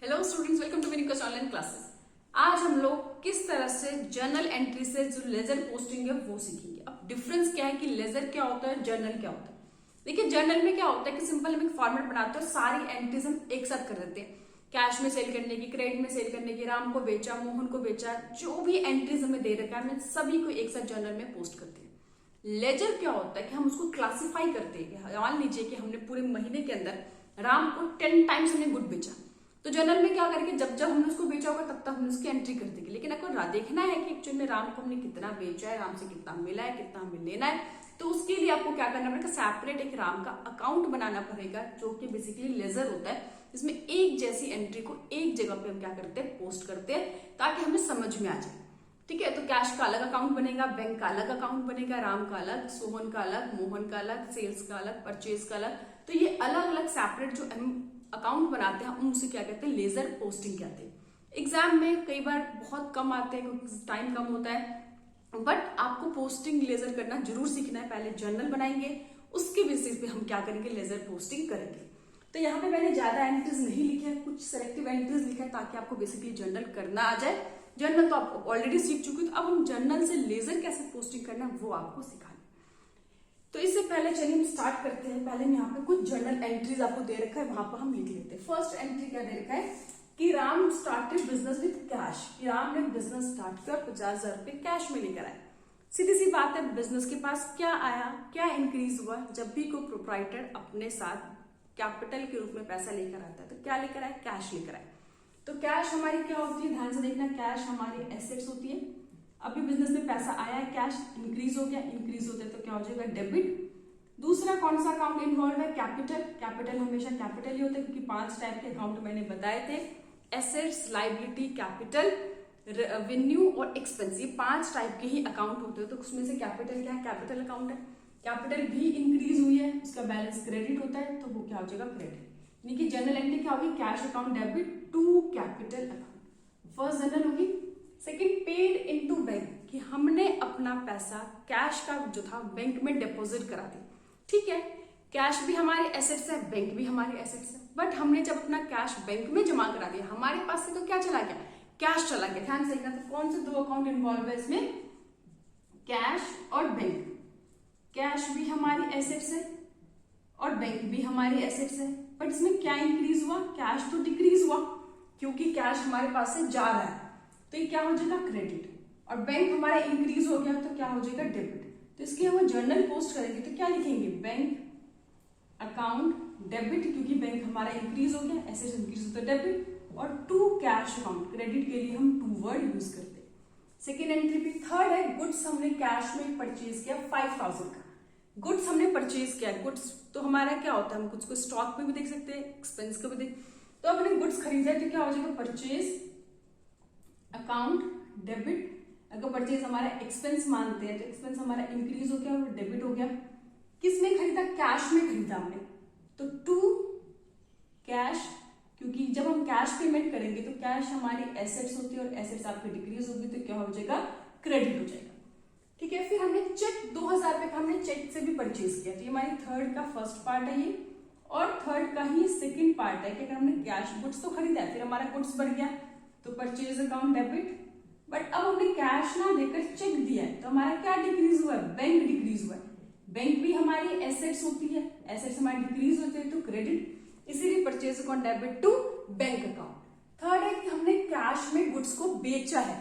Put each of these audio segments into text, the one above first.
Hello students, welcome to विनिकोस online classes. आज हम लोग किस तरह से जर्नल एंट्री से जो लेजर पोस्टिंग है वो सीखेंगे। अब डिफरेंस क्या है कि लेजर क्या होता है, जर्नल क्या होता है। देखिए, जर्नल में क्या होता है कि सिंपल हम एक फॉर्मेट बनाते हैं और सारी एंट्रीज हम एक साथ कर देते हैं। कैश में सेल करने की, क्रेडिट में सेल करने की, राम को बेचा, मोहन को बेचा, जो भी एंट्रीज हमें दे रखा है हमने सभी को एक साथ जर्नल में पोस्ट करते हैं। लेजर क्या होता है कि हम उसको क्लासिफाई करते हैं। मान लीजिए कि हमने पूरे महीने के अंदर राम को 10 टाइम्स हमने गुड बेचा, तो जर्नल में क्या करेंगे, जब जब हमने उसको बेचा होगा तब तक हमने उसकी एंट्री कर देंगे। लेकिन अगर देखना है कि एक्चुअली में राम को हमने कितना बेचा है, राम से कितना मिला है, कितना हमें लेना है, तो उसके लिए आपको क्या करना पड़ेगा, सेपरेट एक राम का अकाउंट बनाना पड़ेगा, जो कि बेसिकली लेजर होता है। इसमें एक जैसी एंट्री को एक जगह पे हम क्या करते हैं, पोस्ट करते हैं, ताकि हमें समझ में आ जाए। ठीक है, तो कैश का अलग अकाउंट बनेगा, बैंक का अलग अकाउंट बनेगा, राम का अलग, सोहन का अलग, मोहन का अलग, सेल्स का अलग, परचेज का अलग। तो ये अलग अलग सेपरेट जो हम अकाउंट बनाते हैं उनसे क्या कहते हैं, लेजर पोस्टिंग कहते हैं। एग्जाम में कई बार बहुत कम आते हैं क्योंकि टाइम कम होता है, बट आपको पोस्टिंग लेजर करना जरूर सीखना है। पहले जर्नल बनाएंगे, उसके बेसिस पे हम क्या करेंगे, लेजर पोस्टिंग करेंगे। तो यहाँ पे मैंने ज्यादा एंट्रीज नहीं लिखे हैं, कुछ सेलेक्टिव एंट्रीज लिखा है ताकि आपको बेसिकली जर्नल करना आ जाए। जर्नल तो आप ऑलरेडी सीख चुके हो, तो अब हम जर्नल से लेजर कैसे पोस्टिंग करना है वो आपको सिखाएंगे। तो इससे पहले चलिए हम स्टार्ट करते हैं। पहले मैं यहाँ पे कुछ जर्नल एंट्रीज आपको दे रखा है, वहां पर हम लिख लेते हैं। फर्स्ट एंट्री क्या दे रखा है कि Ram started business with cash, कि राम ने बिजनेस स्टार्ट किया और 50,000 रुपए कैश में लेकर आए। सीधी सी बात है, बिजनेस के पास क्या आया, क्या इंक्रीज हुआ। जब भी कोई प्रोप्राइटर अपने साथ कैपिटल के रूप में पैसा लेकर आता है तो क्या लेकर आए, कैश लेकर आए। तो कैश हमारी क्या होती है, ध्यान से देखना, कैश हमारी एसेट्स होती है। अभी बिजनेस में पैसा आया है, कैश इंक्रीज हो गया, इंक्रीज होता है तो क्या हो जाएगा, डेबिट। दूसरा कौन सा अकाउंट इन्वॉल्व है, कैपिटल। कैपिटल हमेशा कैपिटल ही होता है, क्योंकि 5 टाइप के अकाउंट मैंने बताए थे, एसेट्स, लाइबिलिटी, कैपिटल, रेवेन्यू और एक्सपेंस। ये 5 टाइप के ही अकाउंट होते हैं। तो उसमें से कैपिटल क्या है, कैपिटल अकाउंट है। कैपिटल भी इंक्रीज हुई है, उसका बैलेंस क्रेडिट होता है, तो वो क्या हो जाएगा, क्रेडिट। यानी कि जनरल एंट्री क्या होगी, cash account debit to capital account. First journal होगी। सेकेंड, पेड इनटू बैंक, कि हमने अपना पैसा कैश का जो था बैंक में डिपॉजिट करा दिया। ठीक है, कैश भी हमारे एसेट्स है, बैंक भी हमारे एसेट्स है, बट हमने जब अपना कैश बैंक में जमा करा दिया, हमारे पास से तो क्या चला गया, कैश चला गया। ध्यान से देखना, तो कौन से 2 अकाउंट इन्वॉल्व है इसमें, कैश और बैंक। कैश भी हमारी एसेट्स है और बैंक भी हमारी एसेट्स है, बट इसमें क्या इंक्रीज हुआ, कैश तो डिक्रीज हुआ, क्योंकि कैश हमारे पास से जा रहा है, तो ये क्या हो जाएगा, क्रेडिट। और बैंक हमारा इंक्रीज हो गया तो क्या हो जाएगा, डेबिट। तो इसके हम जर्नल पोस्ट करेंगे तो क्या लिखेंगे, बैंक अकाउंट डेबिट, क्योंकि बैंक हमारा इंक्रीज हो गया, एसेट्स इंक्रीज होता है, डेबिट। और टू कैश अकाउंट, क्रेडिट के लिए हम टू वर्ड यूज करते हैं। सेकेंड एंट्री पे थर्ड है, गुड्स हमने कैश में परचेज किया 5,000 का। गुड्स हमने परचेज किया, गुड्स तो हमारा क्या होता है, हम कुछ को स्टॉक में भी देख सकते हैं, एक्सपेंस को भी देख। तो अपने गुड्स खरीदा तो क्या हो जाएगा, परचेज अकाउंट डेबिट। अगर परचेज हमारा एक्सपेंस मानते हैं तो एक्सपेंस हमारा इंक्रीज हो गया और डेबिट हो गया। किस में खरीदा, कैश में खरीदा हमने, तो टू कैश, क्योंकि जब हम कैश पेमेंट करेंगे तो कैश हमारी एसेट्स होती है और एसेट्स आपकी डिक्रीज होगी तो क्या हो जाएगा, क्रेडिट हो जाएगा। ठीक है, फिर हमने चेक 2,000 रुपए का हमने चेक से भी परचेज किया, तो ये हमारी थर्ड का फर्स्ट पार्ट है ये, और थर्ड का ही सेकेंड पार्ट है कि अगर हमने कैश गुड्स तो खरीदा है, फिर हमारा गुड्स बढ़ गया तो परचेज अकाउंट डेबिट। बट अब हमने कैश ना देकर चेक दिया है तो हमारा क्या डिक्रीज हुआ है, बैंक डिक्रीज हुआ है। बैंक भी हमारी एसेट्स होती है, एसेट्स हमारी डिक्रीज होते हैं तो क्रेडिट, इसीलिए purchase account debit to bank account. Third है कि हमने कैश में गुड्स को बेचा है,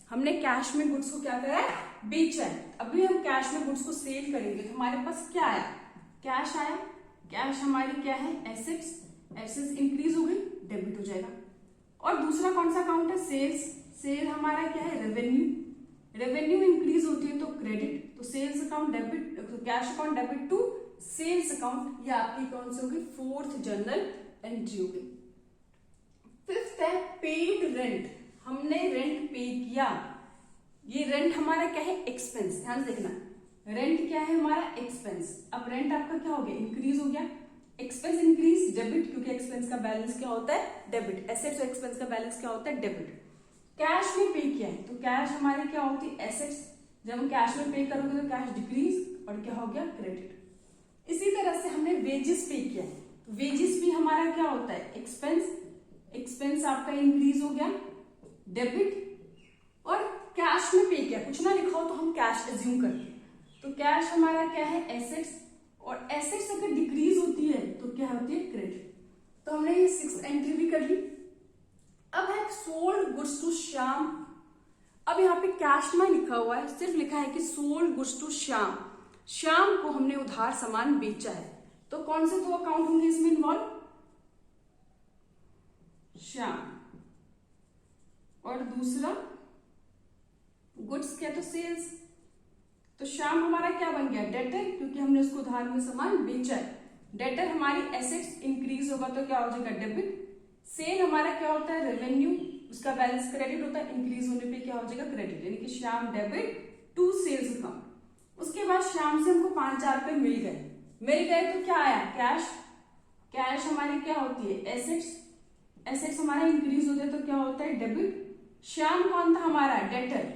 हमने कैश में गुड्स को क्या करा है, बेचा है। अभी हम कैश में गुड्स को सेल करेंगे तो हमारे पास क्या आया, कैश आया। कैश हमारी क्या है, एसेट्स, एसेट्स इंक्रीज हो गई, डेबिट हो जाएगा। और दूसरा कौन सा अकाउंट है, सेल्स। सेल हमारा क्या है, रेवेन्यू, रेवेन्यू इंक्रीज होती है तो क्रेडिट, तो sales account debit, cash account debit to sales account. ये आपकी कौन सी होगी, फोर्थ जर्नल एंट्री होगी। फिफ्थ है पेड रेंट, हमने रेंट पे किया। ये रेंट हमारा क्या है, एक्सपेंस। ध्यान देखना, रेंट क्या है हमारा, एक्सपेंस। अब रेंट आपका क्या हो गया, इंक्रीज हो गया, एक्सपेंस इंक्रीज, डेबिट, क्योंकि एक्सपेंस का बैलेंस क्या होता है, डेबिट। एसेट्स और एक्सपेंस का बैलेंस क्या होता है, डेबिट। कैश में पे किया है तो कैश हमारी क्या होती है, एसेट्स। जब हम कैश में पे करोगे तो कैश डिक्रीज और क्या हो गया, क्रेडिट। इसी तरह से हमने वेजेस पे किया है, वेजेस भी हमारा क्या होता है, एक्सपेंस। एक्सपेंस सेल्स आपका इंक्रीज हो गया, डेबिट। और कैश में पे किया, कुछ ना लिखा हो तो हम कैश एज्यूम करते हैं, तो कैश हमारा क्या है, एसेट्स। और एसेट्स अगर डिक्रीज होती है तो क्या होती है, क्रेडिट। तो हमने ये 6 एंट्री भी कर ली। अब है सोल्ड गुड्स टू श्याम। अब यहाँ पे कैश में लिखा हुआ है, सिर्फ लिखा है कि sold goods to Shyam, Shyam को हमने उधार सामान बेचा है। तो कौन से 2 अकाउंट होंगे इसमें इन्वॉल्व, श्याम और दूसरा गुड्स क्या, तो सेल्स। तो श्याम हमारा क्या बन गया, डेटर, क्योंकि हमने उसको उधार में सामान बेचा है। डेटर हमारी एसेट्स इंक्रीज होगा तो क्या हो जाएगा, डेबिट। सेल हमारा क्या होता है, रेवेन्यू, उसका बैलेंस क्रेडिट होता है, इंक्रीज होने पे क्या हो जाएगा, क्रेडिट। यानी कि Shyam debit to sales account. उसके बाद श्याम से हमको 5,000 रुपए मिल गए तो क्या आया, कैश। कैश हमारी क्या होती है, एसेट्स। एसेट्स हमारा इंक्रीज होते तो क्या होता है, डेबिट। श्याम कौन था हमारा, डेटर।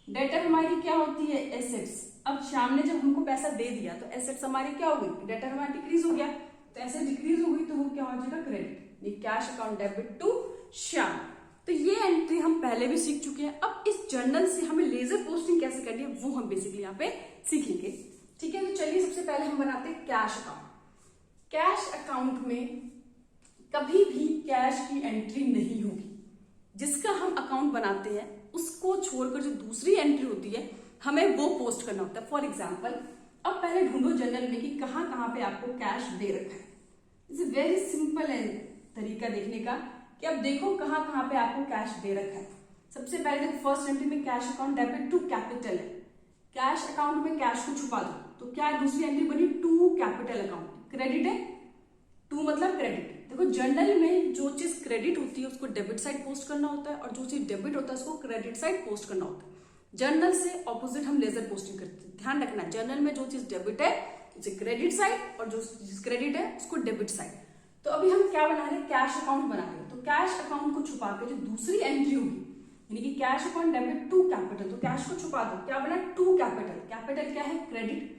डेटर हमारी क्या होती है, एसेट्स। अब श्याम ने जब हमको पैसा दे दिया तो एसेट्स हमारी क्या हो गई, डेटर हमारा डिक्रीज हो गया, तो ऐसे डिक्रीज हो गई तो वो क्या हो जाएगा, क्रेडिट। ये cash account debit to Shyam. तो ये एंट्री हम पहले भी सीख चुके हैं। अब इस जर्नल से हमें लेजर पोस्टिंग कैसे करनी है वो हम बेसिकली यहाँ पे सीखेंगे। ठीक है, तो चलिए सबसे पहले हम बनाते हैं कैश अकाउंट। कैश अकाउंट में कभी भी कैश की एंट्री नहीं होगी। जिसका हम अकाउंट बनाते हैं उसको छोड़कर जो दूसरी एंट्री होती है हमें वो पोस्ट करना होता है। फॉर एग्जाम्पल, अब पहले ढूंढो जर्नल में कि कहाँ कहाँ पे आपको कैश दे रखा है। इट्स वेरी सिंपल है तरीका देखने का कि अब देखो कहाँ कहाँ पे आपको कैश दे रखा है। सबसे पहले देखो फर्स्ट एंट्री में cash account debit to capital है। कैश अकाउंट में कैश को छुपा दो तो क्या दूसरी एंट्री बनी, टू कैपिटल अकाउंट। क्रेडिट है, टू मतलब क्रेडिट। देखो जर्नल में जो चीज क्रेडिट होती है उसको डेबिट साइड पोस्ट करना होता है और जो चीज डेबिट होता है उसको क्रेडिट साइड पोस्ट करना होता है। जर्नल से ऑपोजिट हम लेजर पोस्टिंग करते हैं। ध्यान रखना, जर्नल में जो चीज डेबिट है उसे क्रेडिट साइड और जो चीज क्रेडिट है उसको डेबिट साइड। तो अभी हम क्या बना रहे हैं, कैश अकाउंट बना रहे हैं। तो कैश अकाउंट को छुपा के जो दूसरी एंट्री होगी यानी कि cash account debit to capital, तो कैश को छुपा दो, क्या बना, टू कैपिटल। कैपिटल क्या है, क्रेडिट।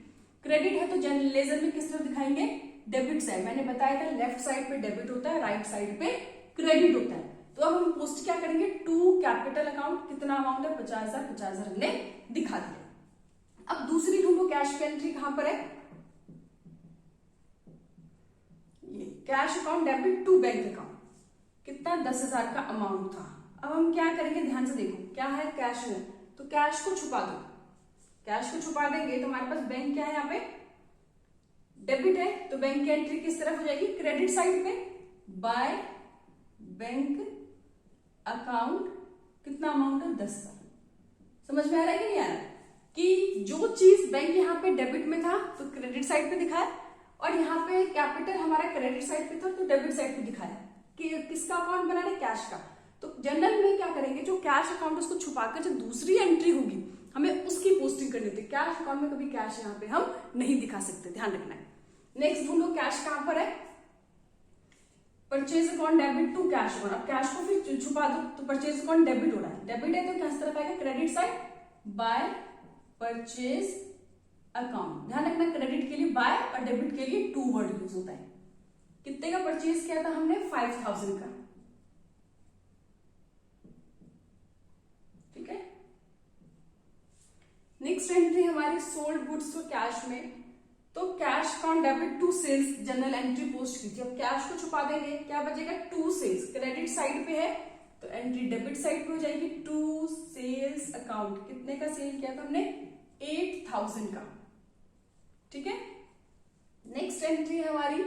क्रेडिट है तो लेजर में किस तरफ दिखाएंगे, डेबिट साइड। मैंने बताया था लेफ्ट साइड पे डेबिट होता है, राइट साइड पे क्रेडिट होता है। तो अब हम पोस्ट क्या करेंगे, टू कैपिटल अकाउंट। कितना अमाउंट है, 50,000 हमने दिखा दिया। अब दूसरी ढूंढो कैश की एंट्री कहां पर है, ये cash account debit to bank account. कितना, 10,000 का अमाउंट था। अब हम क्या करेंगे, ध्यान से देखो, क्या है, कैश में, तो कैश को छुपा दो। कैश को छुपा देंगे तो हमारे पास बैंक क्या है, यहाँ पे डेबिट है, तो बैंक की एंट्री किस तरफ हो जाएगी, क्रेडिट साइड पे। बाय बैंक अकाउंट, कितना अमाउंट है, 10,000। समझ में आ रहा है कि नहीं आ रहा, कि जो चीज बैंक यहाँ पे डेबिट में था तो क्रेडिट साइड पे दिखाया और यहाँ पे कैपिटल हमारा क्रेडिट साइड पे था तो डेबिट साइड पे दिखाया कि किसका अकाउंट बना रहे, कैश का। तो जनरल में क्या करेंगे, जो कैश अकाउंट उसको छुपाकर जो दूसरी एंट्री होगी हमें उसकी पोस्टिंग करनी होती है। कैश अकाउंट में कभी कैश यहाँ पे हम नहीं दिखा सकते, ध्यान रखना है। नेक्स्ट ढूंढो कैश कहां पर है, purchase account debit to cash account. अब कैश को फिर छुपा दो तो परचेज अकाउंट डेबिट हो रहा है, डेबिट है तो किस तरफ आएगा, credit side, by purchase account. ध्यान रखना क्रेडिट के लिए बाय और डेबिट के लिए टू वर्ड यूज होता है। कितने का परचेज किया था हमने, 5,000 का, ठीक है। नेक्स्ट एंट्री हमारी सोल्ड गुड्स टू कैश में, तो cash account debit to sales journal entry post की थी। अब कैश को छुपा देंगे, क्या बचेगा, टू सेल्स। क्रेडिट साइड पे है तो एंट्री डेबिट साइड पे हो जाएगी, टू सेल्स अकाउंट। कितने का सेल किया था हमने, 8,000 का, ठीक है। नेक्स्ट एंट्री है हमारी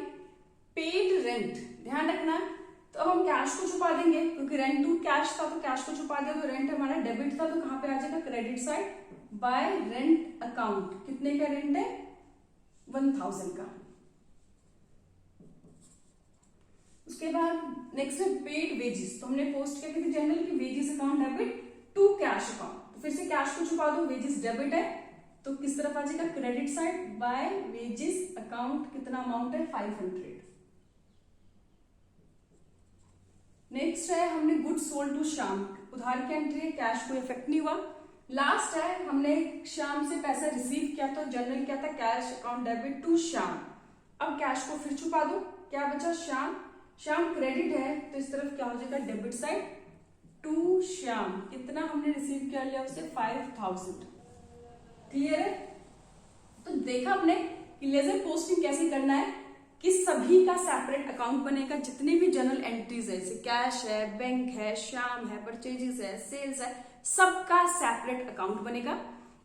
पेड रेंट। ध्यान रखना, तो अब हम कैश को छुपा देंगे क्योंकि रेंट टू कैश था तो कैश को छुपा दिया, तो रेंट हमारा डेबिट था तो कहां पे आ जाएगा, credit side, bye rent account. कितने का रेंट है, 1,000 का। उसके बाद नेक्स्ट है पेड वेजेस। तो हमने पोस्ट किया थी जनरल की wages account debit to cash account. तो फिर से कैश को छुपा दो, वेजेस डेबिट है तो किस तरफ आ जाएगा, credit side, by wages account. कितना अमाउंट है, 500। नेक्स्ट है हमने गुड्स सोल्ड टू श्याम। उधार की एंट्री है, कैश को इफेक्ट नहीं हुआ। लास्ट है हमने श्याम से पैसा रिसीव किया तो जनरल क्या था, cash account debit to Shyam. अब कैश को फिर छुपा दो, क्या बचा, श्याम। श्याम क्रेडिट है तो इस तरफ क्या हो जाएगा डेबिट साइड टू श्याम, कितना हमने रिसीव कर लिया उससे 5000। क्लियर है? तो देखा आपने कि लेजर पोस्टिंग कैसे करना है कि सभी का सेपरेट अकाउंट बनेगा, जितने भी जर्नल एंट्रीज है जैसे कैश है, बैंक है, श्याम है, परचेजेस है, सेल्स है, सबका सेपरेट अकाउंट बनेगा।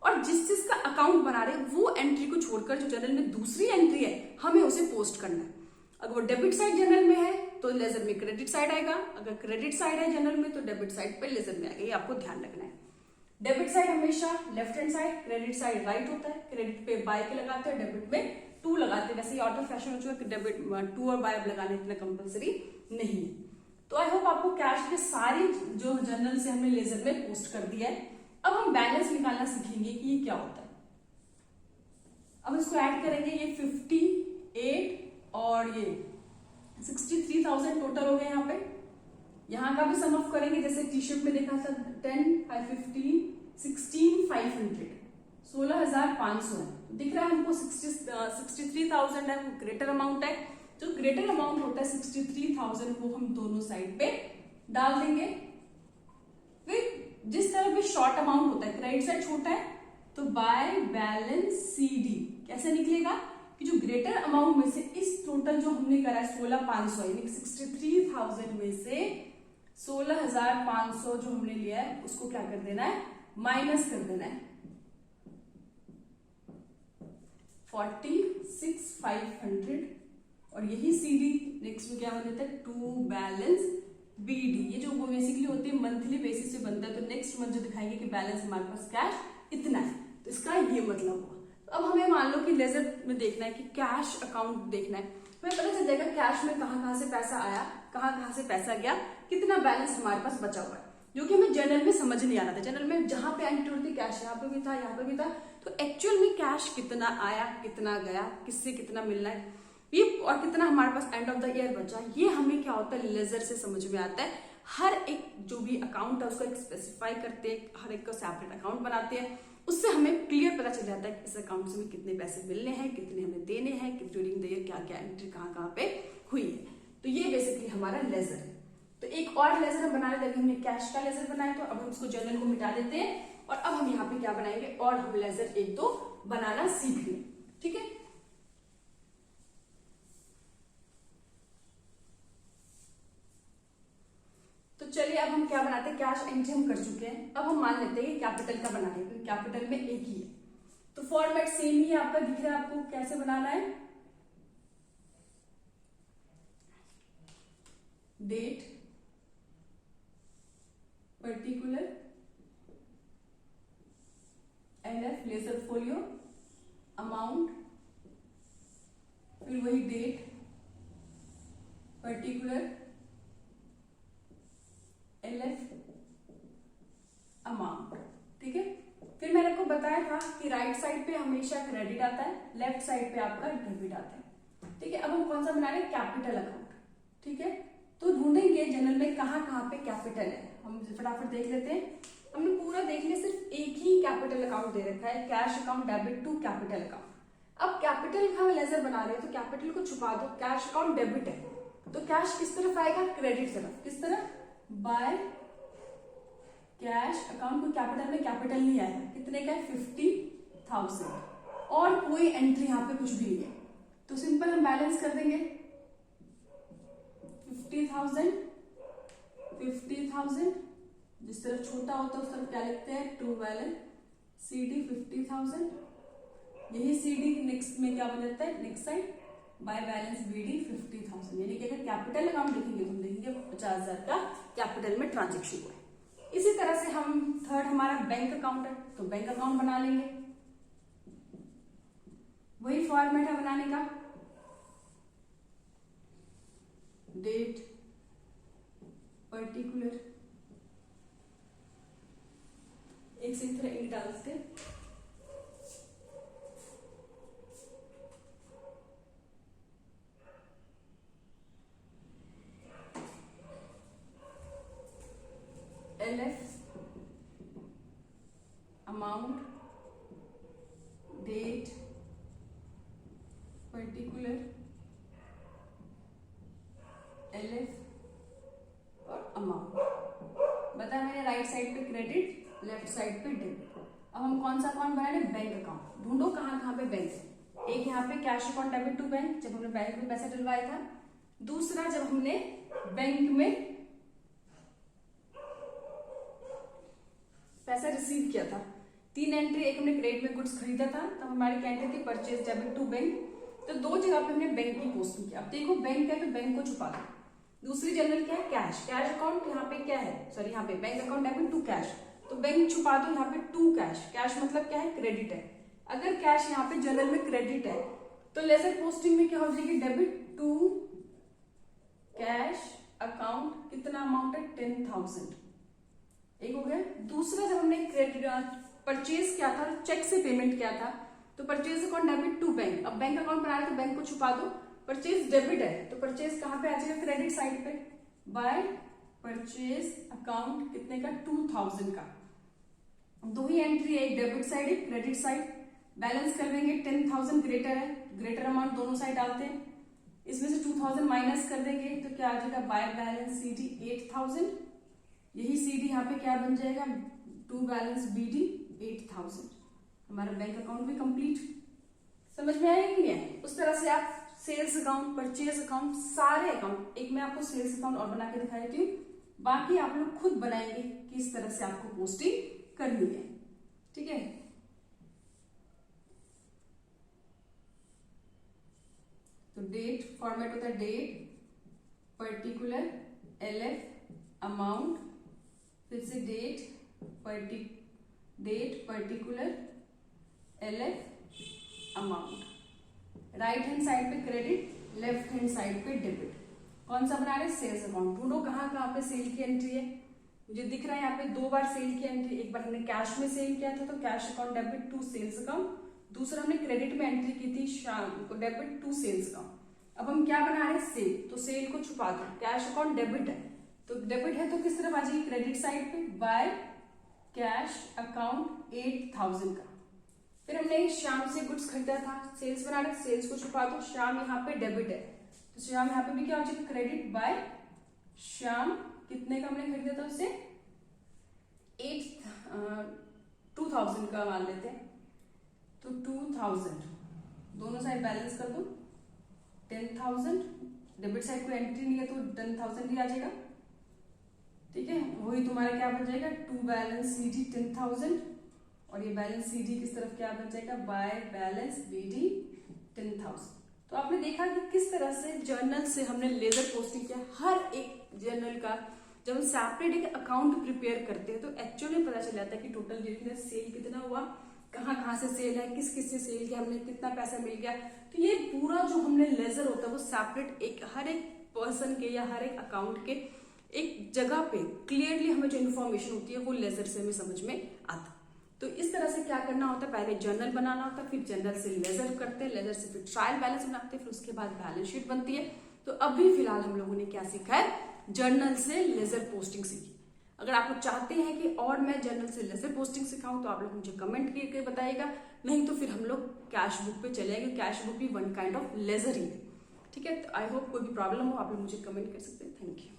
और जिस जिसका अकाउंट बना रहे वो एंट्री को छोड़कर जो जर्नल में दूसरी एंट्री है हमें उसे पोस्ट करना है। अगर वो डेबिट साइड जनरल में है तो लेजर में क्रेडिट साइड आएगा, अगर क्रेडिट साइड है जनरल में तो डेबिट साइड पे लेजर में आएगा। ये आपको ध्यान रखना है। डेबिट साइड हमेशा left hand side, credit side right होता है। क्रेडिट पे बाय के लगाते हैं, डेबिट में टू लगाते हैं। वैसे ऑटो फैशन हो चुका है कि डेबिट टू और बाय लगाना इतना कंपलसरी नहीं है। तो आई होप आपको कैश के सारी जो जर्नल से हमने लेजर में पोस्ट कर दिया है। अब हम बैलेंस निकालना सीखेंगे कि ये क्या होता है। अब इसको ऐड करेंगे, ये 58 और ये 63,000 टोटल हो गए यहाँ पे। यहाँ का भी सम ऑफ करेंगे, जैसे टी शर्ट में देखा था 10, 5, 15, 16,500, 16,500 है। दिख रहा है हमको 63,000 है, वो ग्रेटर अमाउंट है। जो ग्रेटर अमाउंट होता है 63,000 वो हम दोनों साइड पे डाल देंगे। फिर जिस तरह भी शॉर्ट अमाउंट होता है, क्रेडिट साइड छोटा है तो बाय बैलेंस CD कैसे निकलेगा कि जो ग्रेटर अमाउंट में से इस टोटल जो हमने करा है 16,500 यानी 63,000 में से 16,500 जो हमने लिया है उसको क्या कर देना है, माइनस कर देना है 46,500। और यही CD नेक्स्ट में क्या बन जाता है, टू बैलेंस BD। ये जो वो बेसिकली होती है मंथली बेसिस पे बनता है। तो नेक्स्ट मंथ जो दिखाएंगे कि बैलेंस हमारे पास कैश इतना है, तो इसका ये मतलब हुआ। तो अब हमें मान लो कि लेजर में देखना है कि कैश अकाउंट देखना है, हमें पता चल जाएगा कैश में कहाँ से पैसा आया, कहाँ से पैसा गया, कितना बैलेंस हमारे पास बचा हुआ है, जो कि हमें जनरल में समझ नहीं आ रहा था। जनरल में जहां पे एंट्री होती कैश यहाँ पे भी था, यहाँ पे भी था, तो एक्चुअल में कैश कितना आया, कितना गया, किससे कितना मिलना है ये, और कितना हमारे पास एंड ऑफ द ईयर बचा, ये हमें क्या होता है लेजर से समझ में आता है। हर एक जो भी अकाउंट है उसको एक स्पेसिफाई करते हैं, हर एक का सेपरेट अकाउंट बनाते हैं, उससे हमें क्लियर पता चल जाता है कि इस अकाउंट से हमें कितने पैसे मिलने हैं, कितने हमें देने हैं, कि ड्यूरिंग द ईयर क्या क्या एंट्री कहाँ पे हुई है। तो ये बेसिकली हमारा लेजर है। तो एक और लेजर हम बना लेते हैं, हमने कैश का लेजर बनाया तो अब हम उसको जर्नल को मिटा देते हैं और अब हम यहाँ पे क्या बनाएंगे, और हम लेजर एक दो बनाना सीख लें। ठीक है, तो चलिए अब हम क्या बनाते हैं, कैश एंट्री हम कर चुके हैं। अब हम मान लेते हैं कि कैपिटल का बनाने हैं, कैपिटल में एक ही है तो फॉर्मेट सेम ही है आपका, दिख रहा है आपको कैसे बनाना है। Date, particular, LF ledger folio, amount, फिर वही डेट, पर्टिकुलर, LF, अमाउंट। ठीक है, फिर मैंने आपको बताया था कि राइट साइड पे हमेशा क्रेडिट आता है, लेफ्ट साइड पे आपका डेबिट आता है। ठीक है, अब हम कौन सा बना रहे हैं, कैपिटल अकाउंट। ठीक है, तो ढूंढेंगे जनरल में कहाँ पे कैपिटल है, हम फटाफट देख लेते हैं। हमने पूरा देख लिया, सिर्फ एक ही कैपिटल अकाउंट दे रखा है, cash account debit to capital account. अब कैपिटल का लेजर बना रहे हैं तो कैपिटल को छुपा दो, कैश अकाउंट डेबिट है तो कैश किस तरफ आएगा, क्रेडिट तरफ। किस तरफ, बाय कैश अकाउंट को कैपिटल में कैपिटल नहीं आया, कितने का है 50,000 और कोई एंट्री यहाँ पे कुछ भी नहीं है तो सिंपल हम बैलेंस कर देंगे 50,000, 50,000, जिस तरफ छोटा होता है उस तरफ क्या लिखते हैं, टू बैलेंस CD 50,000, यही CD नेक्स्ट में क्या बन जाता है, next side by balance BD 50,000। यानी कि अगर कैपिटल अकाउंट लिखेंगे तो हम लिखेंगे 50,000 का कैपिटल में ट्रांजेक्शन हुआ है। इसी तरह से हम थर्ड हमारा बैंक अकाउंट है तो बैंक अकाउंट बना लेंगे, वही फॉर्मेट है बनाने का, डेट, पर्टिकुलर, एक से तरह एक डाल सकते, LF, amount, date, particular, LF, right side पे क्रेडिट, लेफ्ट साइड पे डेबिट। अब हम कौन सा अकाउंट बना रहे हैं? Bank account. ढूंढो कहाँ कहाँ पे बैंक है। एक यहाँ पे cash account debit to bank, जब हमने बैंक में पैसा डलवाया था। दूसरा जब हमने बैंक में पैसा रिसीव किया था। 3 एंट्री, एक हमने क्रेडिट में गुड्स खरीदा था तब हमारी क्या एंट्री थी? Purchase debit to bank. तो 2 जगह पे हमने बैंक की पोस्टिंग की। अब देखो बैंक है तो बैंक को छुपा दो। दूसरी जनरल क्या है? कैश। कैश अकाउंट यहाँ पे क्या है? सॉरी, यहाँ पे bank account debit to cash, तो बैंक छुपा दो यहाँ पे टू कैश। कैश मतलब क्या है? क्रेडिट है। अगर कैश यहाँ पे जनरल में क्रेडिट है तो लेजर पोस्टिंग में क्या हो जाएगी? Debit to cash account. कितना अमाउंट है? 10,000। एक हो गया। दूसरा जब हमने क्रेडिट परचेज किया था, चेक से पेमेंट किया था, तो purchase account debit to bank. अब बैंक अकाउंट बना रहे तो बैंक को छुपा दो। परचेज डेबिट है तो परचेज कहाँ पे आ जाएगा? क्रेडिट साइड पे। बाय परचेज अकाउंट कितने का? 2,000 का। 2 ही एंट्री है, एक डेबिट साइड एक क्रेडिट साइड। बैलेंस कर देंगे, 10,000 ग्रेटर है, ग्रेटर अमाउंट दोनों साइड डालते हैं। इसमें से 2,000 माइनस कर देंगे तो क्या आ जाएगा? By balance CD 8,000। यही CD यहाँ पे क्या बन जाएगा? To balance BD 8,000। हमारा बैंक अकाउंट भी कंप्लीट। समझ में आया कि नहीं है? उस तरह से आप सेल्स अकाउंट, परचेज अकाउंट, सारे अकाउंट, एक मैं आपको सेल्स अकाउंट और बना के दिखा देती हूँ, बाकी आप लोग खुद बनाएंगे किस तरह से आपको पोस्टिंग करनी है। ठीक है, तो डेट फॉर्मेट होता है डेट, पर्टिकुलर, LF, अमाउंट, फिर से date particular, LF, amount. Right hand side पे क्रेडिट, लेफ्ट हैंड साइड पे डेबिट। कौन सा बना रहे? Sales account. ढूंढो कहाँ कहाँ पे सेल की एंट्री है। मुझे दिख रहा है यहाँ पे 2 बार सेल की एंट्री। एक बार हमने कैश में सेल किया था तो cash account debit to sales account. दूसरा हमने क्रेडिट में एंट्री की थी शाम को, डेबिट टू सेल्स अकाउंट। अब हम क्या बना रहे हैं? सेल, तो सेल को छुपा दो। कैश अकाउंट डेबिट है तो डेबिट है तो किस तरफ आ जाएगी? क्रेडिट साइड पे। बाय कैश अकाउंट 8,000 का। फिर हमने शाम से गुड्स खरीदा था, सेल्स बना रहे, सेल्स को छुपा दो। शाम यहाँ पे डेबिट है तो शाम यहाँ पे भी क्या हो जाएगा? क्रेडिट बाय शाम। कितने का हमने खरीदा था उससे? 2,000 का मान लेते हैं तो 2,000 दोनों साइड बैलेंस कर दो। 10,000 डेबिट साइड को एंट्री नहीं है तो 10,000 ही आ जाएगा। ठीक है, वही तुम्हारा क्या बन जाएगा? टू बैलेंस CD 10,000 और ये बैलेंस CD किस तरफ क्या बन जाएगा? By balance BD 10,000। तो आपने देखा कि किस तरह से जर्नल से हमने लेजर पोस्टिंग किया। हर एक जर्नल का जब हम सेपरेट एक अकाउंट प्रिपेयर करते हैं तो एक्चुअली पता चल जाता है कि टोटल सेल कितना हुआ, कहाँ कहाँ से सेल है, किस किस से सेल किया हमने, कितना पैसा मिल गया। तो ये पूरा जो हमने लेजर होता है वो सेपरेट एक हर एक पर्सन के या हर एक अकाउंट के एक जगह पे क्लियरली हमें जो इन्फॉर्मेशन होती है वो लेजर से हमें समझ में आता। तो इस तरह से क्या करना होता है? पहले जर्नल बनाना होता है, फिर जर्नल से लेजर करते हैं, लेजर से फिर ट्रायल बैलेंस बनाते हैं, फिर उसके बाद बैलेंस शीट बनती है। तो अभी फिलहाल हम लोगों ने क्या सीखा है? जर्नल से लेजर पोस्टिंग सीखी। अगर आप लोग चाहते हैं कि और मैं जर्नल से लेजर पोस्टिंग सिखाऊं तो आप लोग मुझे कमेंट करके बताइएगा, नहीं तो फिर हम लोग कैश बुक पे चले जाएंगे। कैश बुक भी वन काइंड ऑफ लेजर ही है। ठीक है, तो आई होप कोई भी प्रॉब्लम हो आप लोग मुझे कमेंट कर सकते हैं। Thank you.